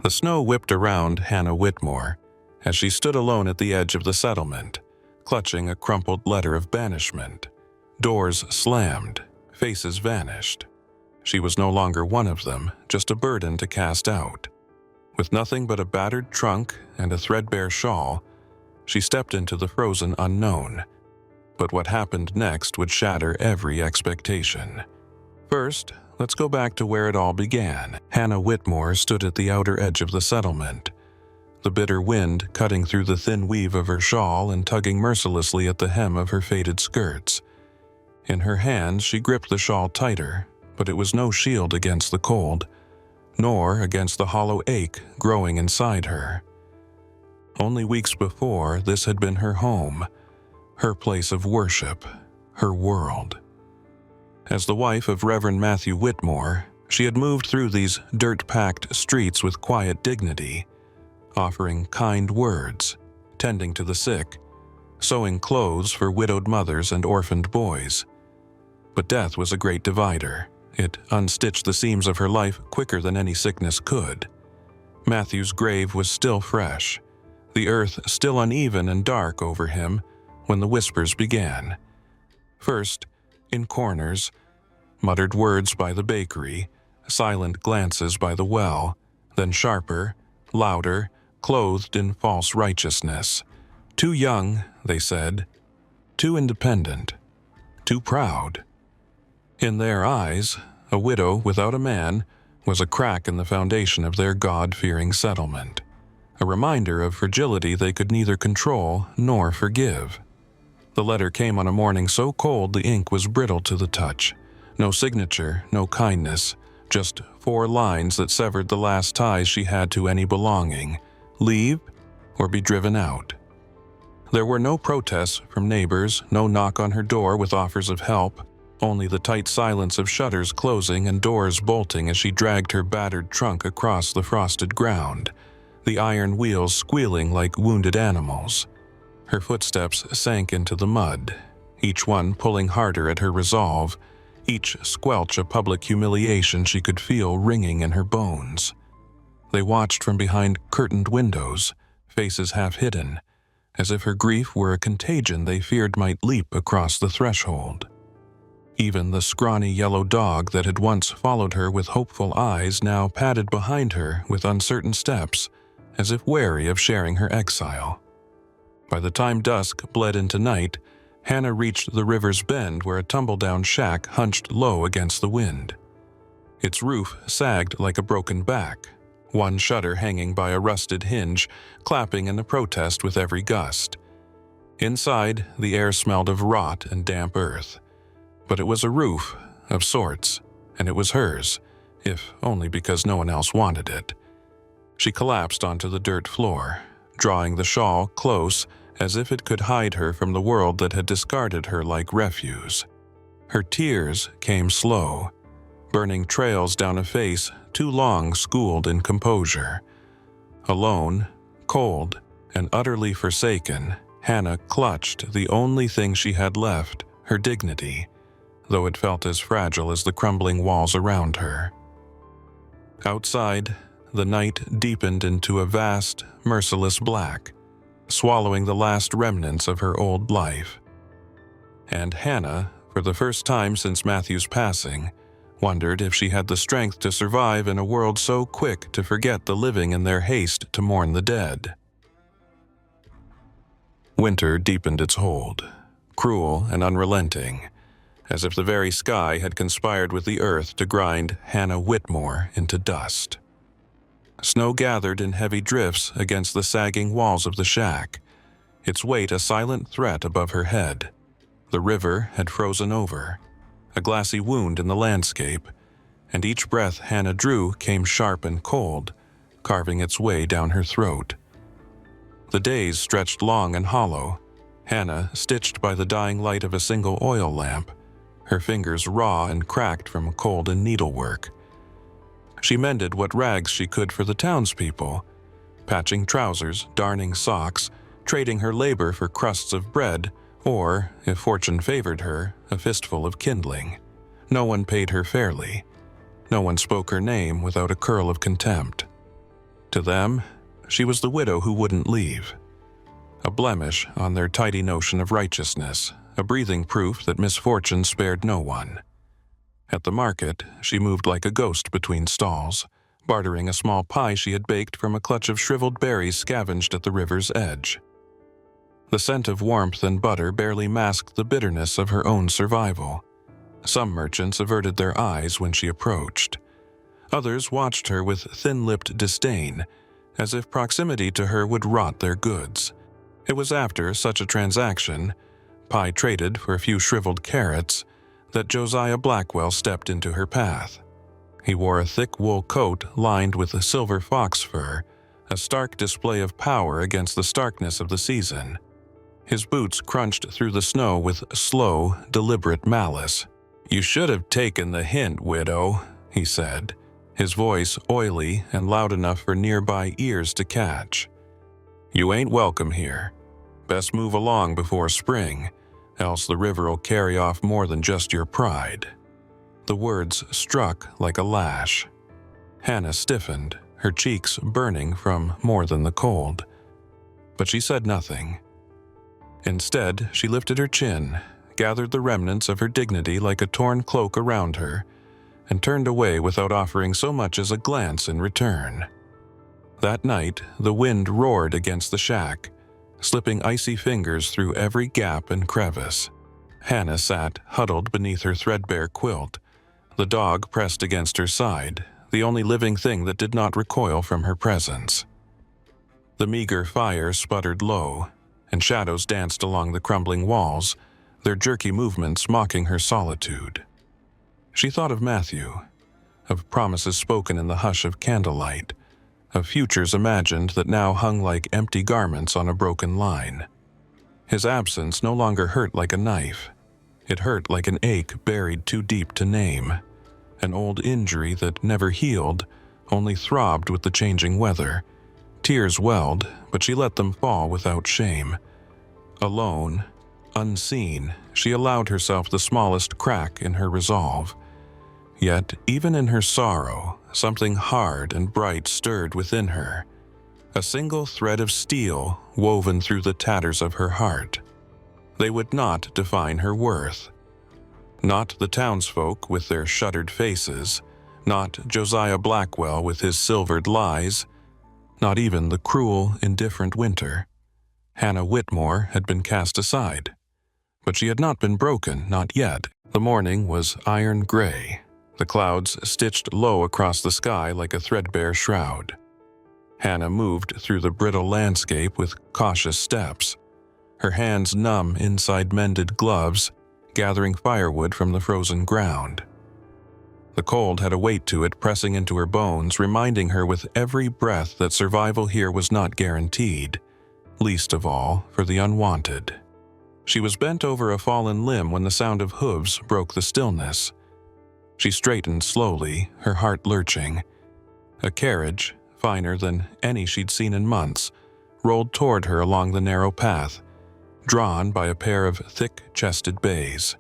The snow whipped around Hannah Whitmore as she stood alone at the edge of the settlement, clutching a crumpled letter of banishment. Doors slammed, faces vanished. She was no longer one of them, just a burden to cast out. With nothing but a battered trunk and a threadbare shawl, she stepped into the frozen unknown. But what happened next would shatter every expectation. First, let's go back to where it all began. Hannah Whitmore stood at the outer edge of the settlement, the bitter wind cutting through the thin weave of her shawl and tugging mercilessly at the hem of her faded skirts. In her hands, she gripped the shawl tighter, but it was no shield against the cold, nor against the hollow ache growing inside her. Only weeks before, this had been her home, her place of worship, her world. As the wife of Reverend Matthew Whitmore, she had moved through these dirt-packed streets with quiet dignity, offering kind words, tending to the sick, sewing clothes for widowed mothers and orphaned boys. But death was a great divider. It unstitched the seams of her life quicker than any sickness could. Matthew's grave was still fresh, the earth still uneven and dark over him when the whispers began. First, in corners, muttered words by the bakery, silent glances by the well, then sharper, louder, clothed in false righteousness. Too young, they said, too independent, too proud. In their eyes, a widow without a man was a crack in the foundation of their God-fearing settlement, a reminder of fragility they could neither control nor forgive. The letter came on a morning so cold the ink was brittle to the touch. No signature, no kindness, just 4 lines that severed the last ties she had to any belonging: leave or be driven out. There were no protests from neighbors, no knock on her door with offers of help, only the tight silence of shutters closing and doors bolting as she dragged her battered trunk across the frosted ground, the iron wheels squealing like wounded animals. Her footsteps sank into the mud, each one pulling harder at her resolve, each squelch a public humiliation she could feel ringing in her bones. They watched from behind curtained windows, faces half hidden, as if her grief were a contagion they feared might leap across the threshold. Even the scrawny yellow dog that had once followed her with hopeful eyes now padded behind her with uncertain steps, as if wary of sharing her exile. By the time dusk bled into night, Hannah reached the river's bend where a tumble-down shack hunched low against the wind. Its roof sagged like a broken back, one shutter hanging by a rusted hinge, clapping in a protest with every gust. Inside, the air smelled of rot and damp earth. But it was a roof, of sorts, and it was hers, if only because no one else wanted it. She collapsed onto the dirt floor, drawing the shawl close as if it could hide her from the world that had discarded her like refuse. Her tears came slow, burning trails down a face too long schooled in composure. Alone, cold, and utterly forsaken, Hannah clutched the only thing she had left, her dignity, though it felt as fragile as the crumbling walls around her. Outside, the night deepened into a vast, merciless black, swallowing the last remnants of her old life. And Hannah, for the first time since Matthew's passing, wondered if she had the strength to survive in a world so quick to forget the living in their haste to mourn the dead. Winter deepened its hold, cruel and unrelenting, as if the very sky had conspired with the earth to grind Hannah Whitmore into dust. Snow gathered in heavy drifts against the sagging walls of the shack, its weight a silent threat above her head. The river had frozen over, a glassy wound in the landscape, and each breath Hannah drew came sharp and cold, carving its way down her throat. The days stretched long and hollow, Hannah stitched by the dying light of a single oil lamp, her fingers raw and cracked from cold and needlework. She mended what rags she could for the townspeople, patching trousers, darning socks, trading her labor for crusts of bread, or, if fortune favored her, a fistful of kindling. No one paid her fairly. No one spoke her name without a curl of contempt. To them, she was the widow who wouldn't leave. A blemish on their tidy notion of righteousness, a breathing proof that misfortune spared no one. At the market, she moved like a ghost between stalls, bartering a small pie she had baked from a clutch of shriveled berries scavenged at the river's edge. The scent of warmth and butter barely masked the bitterness of her own survival. Some merchants averted their eyes when she approached. Others watched her with thin-lipped disdain, as if proximity to her would rot their goods. It was after such a transaction, pie traded for a few shriveled carrots, that Josiah Blackwell stepped into her path. He wore a thick wool coat lined with silver fox fur, a stark display of power against the starkness of the season. His boots crunched through the snow with slow, deliberate malice. "You should have taken the hint, widow," he said, his voice oily and loud enough for nearby ears to catch. "You ain't welcome here. Best move along before spring, else the river'll carry off more than just your pride." The words struck like a lash. Hannah stiffened, her cheeks burning from more than the cold. But she said nothing. Instead, she lifted her chin, gathered the remnants of her dignity like a torn cloak around her, and turned away without offering so much as a glance in return. That night, the wind roared against the shack, slipping icy fingers through every gap and crevice. Hannah sat huddled beneath her threadbare quilt, the dog pressed against her side, the only living thing that did not recoil from her presence. The meager fire sputtered low, and shadows danced along the crumbling walls, their jerky movements mocking her solitude. She thought of Matthew, of promises spoken in the hush of candlelight, of futures imagined that now hung like empty garments on a broken line. His absence no longer hurt like a knife. It hurt like an ache buried too deep to name, an old injury that never healed, only throbbed with the changing weather. Tears welled, but she let them fall without shame. Alone, unseen, she allowed herself the smallest crack in her resolve. Yet, even in her sorrow, something hard and bright stirred within her, a single thread of steel woven through the tatters of her heart. They would not define her worth. Not the townsfolk with their shuttered faces, not Josiah Blackwell with his silvered lies, not even the cruel, indifferent winter. Hannah Whitmore had been cast aside. But she had not been broken, not yet. The morning was iron gray, the clouds stitched low across the sky like a threadbare shroud. Hannah moved through the brittle landscape with cautious steps, her hands numb inside mended gloves, gathering firewood from the frozen ground. The cold had a weight to it pressing into her bones, reminding her with every breath that survival here was not guaranteed, least of all for the unwanted. She was bent over a fallen limb when the sound of hooves broke the stillness. She straightened slowly, her heart lurching. A carriage, finer than any she'd seen in months, rolled toward her along the narrow path, drawn by a pair of thick-chested bays.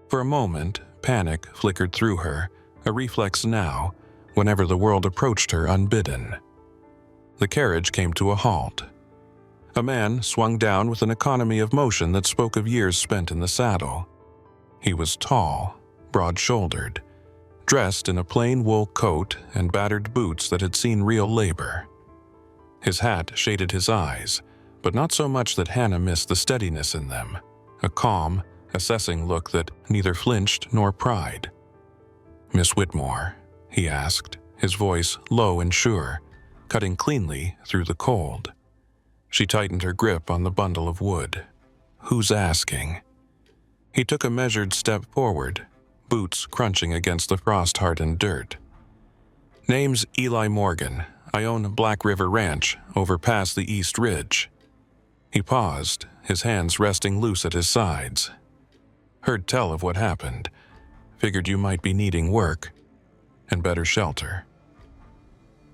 For a moment, panic flickered through her, a reflex now, whenever the world approached her unbidden. The carriage came to a halt. A man swung down with an economy of motion that spoke of years spent in the saddle. He was tall, broad-shouldered, dressed in a plain wool coat and battered boots that had seen real labor. His hat shaded his eyes, but not so much that Hannah missed the steadiness in them, a calm, assessing look that neither flinched nor pried. "Miss Whitmore?" he asked, his voice low and sure, cutting cleanly through the cold. She tightened her grip on the bundle of wood. "Who's asking?" He took a measured step forward, boots crunching against the frost-hardened dirt. "Name's Eli Morgan. I own Black River Ranch, over past the East Ridge." He paused, his hands resting loose at his sides. "Heard tell of what happened. Figured you might be needing work and better shelter."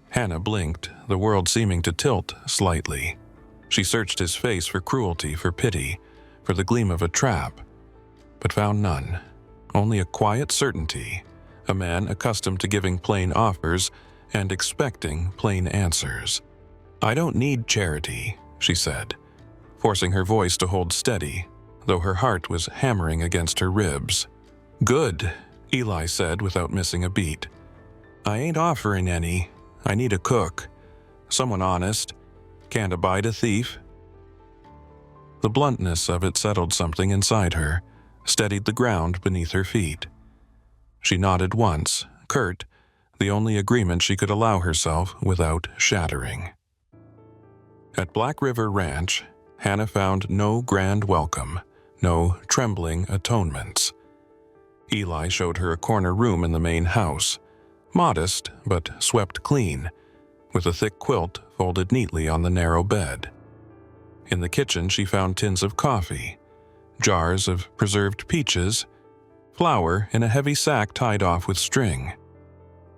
Hannah blinked, the world seeming to tilt slightly. She searched his face for cruelty, for pity, for the gleam of a trap, but found none. Only a quiet certainty, a man accustomed to giving plain offers and expecting plain answers. "I don't need charity," she said, forcing her voice to hold steady, though her heart was hammering against her ribs. "Good," Eli said without missing a beat. "I ain't offering any. I need a cook. Someone honest. Can't abide a thief." The bluntness of it settled something inside her, steadied the ground beneath her feet. She nodded once, curt, the only agreement she could allow herself without shattering. At Black River Ranch, Hannah found no grand welcome, no trembling atonements. Eli showed her a corner room in the main house, modest but swept clean, with a thick quilt folded neatly on the narrow bed. In the kitchen she found tins of coffee, jars of preserved peaches, flour in a heavy sack tied off with string.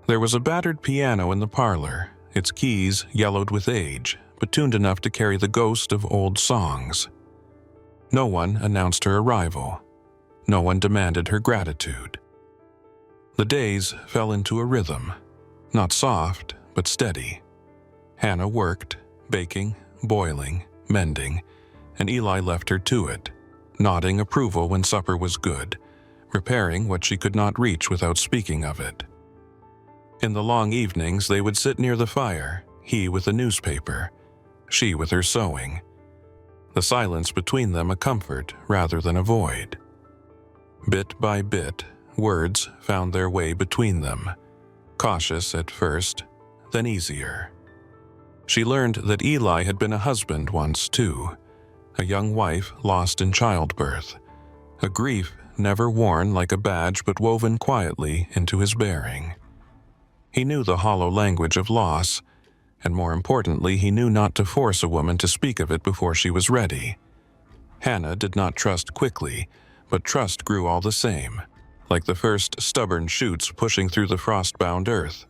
There was a battered piano in the parlor, its keys yellowed with age, but tuned enough to carry the ghost of old songs. No one announced her arrival. No one demanded her gratitude. The days fell into a rhythm, not soft, but steady. Hannah worked, baking, boiling, mending, and Eli left her to it, nodding approval when supper was good, repairing what she could not reach without speaking of it. In the long evenings they would sit near the fire, he with a newspaper, she with her sewing. The silence between them a comfort rather than a void. Bit by bit, words found their way between them, cautious at first, then easier. She learned that Eli had been a husband once too, a young wife lost in childbirth, a grief never worn like a badge but woven quietly into his bearing. He knew the hollow language of loss, and more importantly, he knew not to force a woman to speak of it before she was ready. Hannah did not trust quickly, but trust grew all the same, like the first stubborn shoots pushing through the frost-bound earth,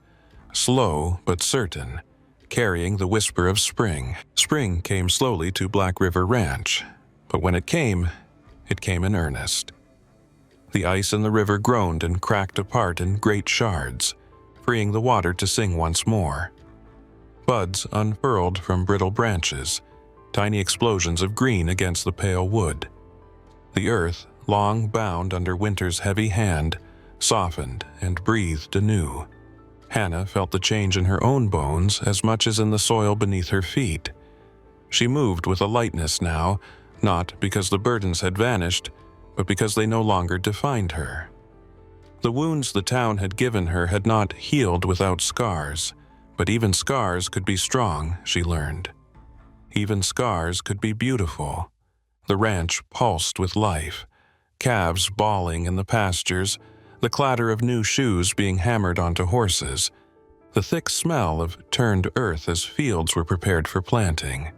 slow but certain, carrying the whisper of spring. Spring came slowly to Black River Ranch, but when it came in earnest. The ice in the river groaned and cracked apart in great shards, freeing the water to sing once more. Buds unfurled from brittle branches, tiny explosions of green against the pale wood. The earth, long bound under winter's heavy hand, softened and breathed anew. Hannah felt the change in her own bones as much as in the soil beneath her feet. She moved with a lightness now, not because the burdens had vanished, but because they no longer defined her. The wounds the town had given her had not healed without scars, but even scars could be strong, she learned. Even scars could be beautiful. The ranch pulsed with life, calves bawling in the pastures, the clatter of new shoes being hammered onto horses, the thick smell of turned earth as fields were prepared for planting.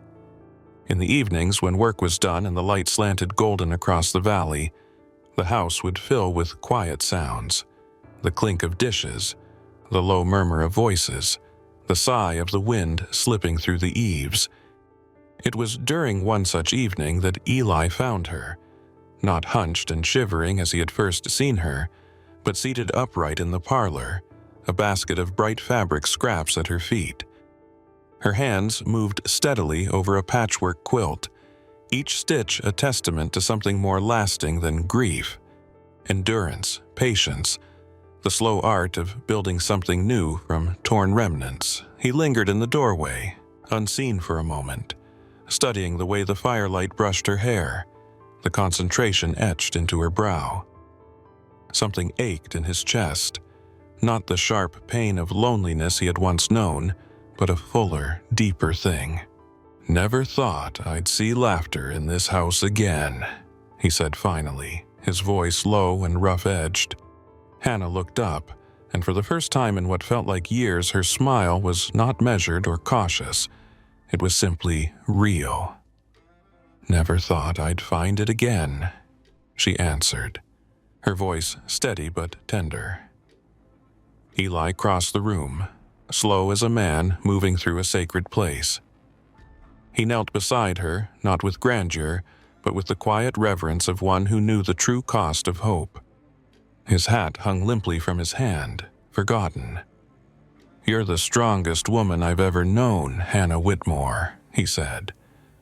In the evenings, when work was done and the light slanted golden across the valley, the house would fill with quiet sounds, the clink of dishes, the low murmur of voices, the sigh of the wind slipping through the eaves. It was during one such evening that Eli found her, not hunched and shivering as he had first seen her, but seated upright in the parlor, a basket of bright fabric scraps at her feet. Her hands moved steadily over a patchwork quilt, each stitch a testament to something more lasting than grief, endurance, patience, the slow art of building something new from torn remnants. He lingered in the doorway, unseen for a moment, studying the way the firelight brushed her hair, the concentration etched into her brow. Something ached in his chest, not the sharp pain of loneliness he had once known, but a fuller, deeper thing. "Never thought I'd see laughter in this house again," he said finally, his voice low and rough-edged. Hannah looked up, and for the first time in what felt like years, her smile was not measured or cautious. It was simply real. "Never thought I'd find it again," she answered, her voice steady but tender. Eli crossed the room, slow as a man moving through a sacred place. He knelt beside her, not with grandeur, but with the quiet reverence of one who knew the true cost of hope. His hat hung limply from his hand, forgotten. "You're the strongest woman I've ever known, Hannah Whitmore," he said,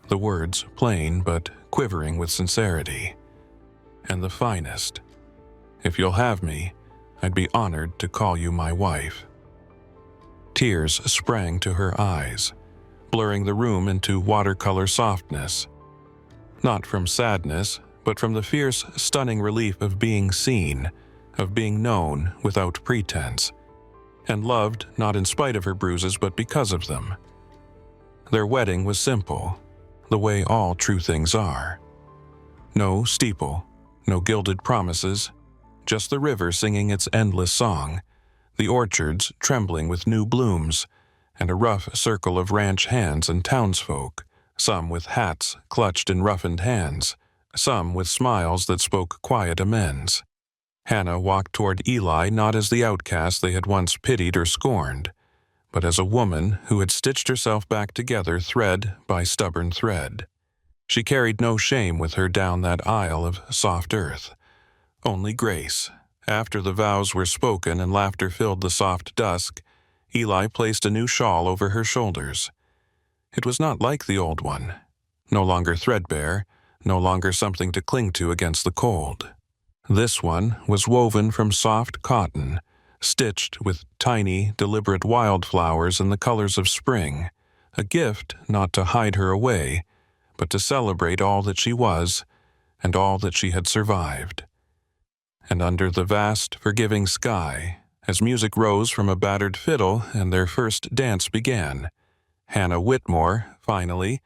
the words plain but quivering with sincerity. "And the finest. If you'll have me, I'd be honored to call you my wife." Tears sprang to her eyes, blurring the room into watercolor softness. Not from sadness, but from the fierce, stunning relief of being seen, of being known without pretense, and loved not in spite of her bruises but because of them. Their wedding was simple, the way all true things are. No steeple, no gilded promises, just the river singing its endless song, the orchards trembling with new blooms, and a rough circle of ranch hands and townsfolk, some with hats clutched in roughened hands, some with smiles that spoke quiet amends. Hannah walked toward Eli not as the outcast they had once pitied or scorned, but as a woman who had stitched herself back together thread by stubborn thread. She carried no shame with her down that aisle of soft earth, only grace. After the vows were spoken and laughter filled the soft dusk, Eli placed a new shawl over her shoulders. It was not like the old one, no longer threadbare, no longer something to cling to against the cold. This one was woven from soft cotton, stitched with tiny, deliberate wildflowers in the colors of spring, a gift not to hide her away, but to celebrate all that she was and all that she had survived. And under the vast, forgiving sky, as music rose from a battered fiddle and their first dance began, Hannah Whitmore finally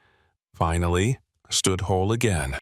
stood whole again.